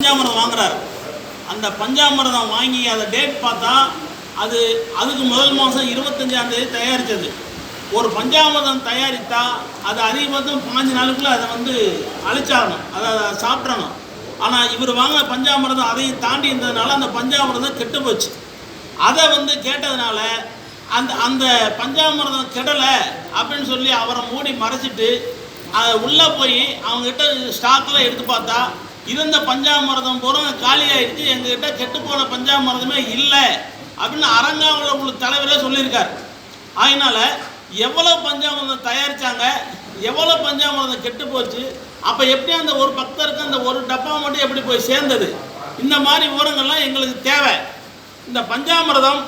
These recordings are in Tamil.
பஞ்சாமிர்தம் வாங்குறாரு. அந்த பஞ்சாமிர்தம் வாங்கி அதை டேட் பார்த்தா அதுக்கு முதல் மாதம் 25ஆம் தேதி தயாரித்தது. ஒரு பஞ்சாமிர்தம் தயாரித்தா அது அதிகபட்சம் 5 நாளுக்குள்ளே அதை வந்து அழிச்சாகணும், அதை சாப்பிட்றணும். ஆனால் இவர் வாங்கின பஞ்சாமிர்தம் அதையும் தாண்டி இருந்ததுனால அந்த பஞ்சாமிர்தம் கெட்டு போச்சு. அதை வந்து கேட்டதுனால அந்த பஞ்சாமிர்தம் கெடலை அப்படின்னு சொல்லி அவரை மூடி மறைச்சிட்டு அதை உள்ளே போய் அவங்ககிட்ட ஸ்டாக்கில் எடுத்து பார்த்தா இருந்த பஞ்சாமிர்தம் பூரா காலியாகிடுச்சு, எங்ககிட்ட கெட்டு போன பஞ்சாமிர்தமே இல்லை அப்படின்னு அரங்காவல உள்ள தலைவரே சொல்லியிருக்கார். அதனால் எவ்வளோ பஞ்சாமிர்தம் தயாரித்தாங்க, எவ்வளோ பஞ்சாமிர்தம் கெட்டு போச்சு, அப்போ எப்படி அந்த ஒரு பக்தருக்கு அந்த ஒரு டப்பா மட்டும் எப்படி போய் சேர்ந்தது, இந்த மாதிரி விவரங்கள்லாம் எங்களுக்கு தேவை. இந்த பஞ்சாமிர்தம்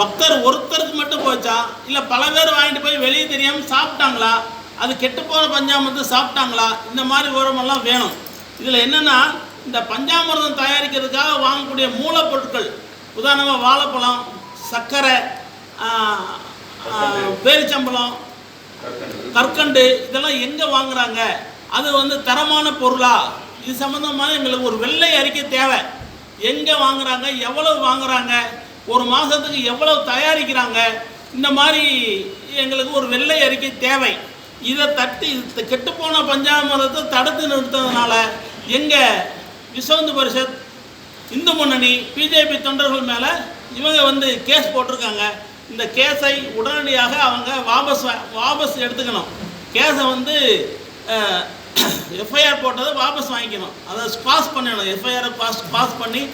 பக்தர் ஒருத்தருக்கு மட்டும் போச்சா, இல்லை பல பேர் வாங்கிட்டு போய் வெளியே தெரியாமல் சாப்பிட்டாங்களா, அது கெட்டு போகிற பஞ்சாமிர்தம் சாப்பிட்டாங்களா, இந்த மாதிரி விவரமெல்லாம் வேணும். இதில் என்னென்னா, இந்த பஞ்சாமிர்தம் தயாரிக்கிறதுக்காக வாங்கக்கூடிய மூலப்பொருட்கள், உதாரணமாக வாழைப்பழம், சர்க்கரை, பேரிச்சம்பழம், கற்கண்டு, இதெல்லாம் எங்கே வாங்குறாங்க, அது வந்து தரமான பொருளா, இது சம்மந்தமாக எங்களுக்கு ஒரு வெள்ளை அறிக்கை தேவை. எங்கே வாங்குறாங்க, எவ்வளவு வாங்குறாங்க, ஒரு மாதத்துக்கு எவ்வளவு தயாரிக்கிறாங்க, இந்த மாதிரி எங்களுக்கு ஒரு வெள்ளை அறிக்கை தேவை. இதை கெட்டுப்போன பஞ்சாமிர்தத்தை தடுத்து நிறுத்ததுனால எங்கள் விஸ்வ பரிஷத், இந்து முன்னணி, பிஜேபி தொண்டர்கள் மேலே இவங்க வந்து கேஸ் போட்டிருக்காங்க. இந்த கேஸை உடனடியாக அவங்க வாபஸ் எடுத்துக்கணும். கேஸை வந்து எஃப்ஐஆர் போட்டதை வாபஸ் வாங்கிக்கணும், அதை பாஸ் பண்ணணும். எஃப்ஐஆரை பாஸ் பண்ணி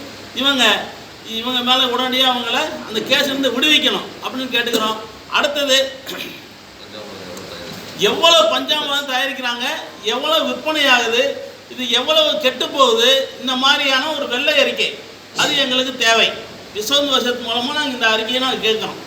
இவங்க மேலே உடனடியாக அவங்கள அந்த கேஸ்லேருந்து விடுவிக்கணும் அப்படின்னு கேட்டுக்கிறோம். அடுத்தது, எவ்வளோ பஞ்சாமிர்தம் தயாரிக்கிறாங்க, எவ்வளோ விற்பனை ஆகுது, இது எவ்வளவு கெட்டு போகுது, இந்த மாதிரியான ஒரு வெள்ளை அறிக்கை அது எங்களுக்கு தேவை. விஸ்வ பரிஷத் மூலமாக நாங்கள் இந்த அறிக்கையை நாங்கள் கேட்குறோம்.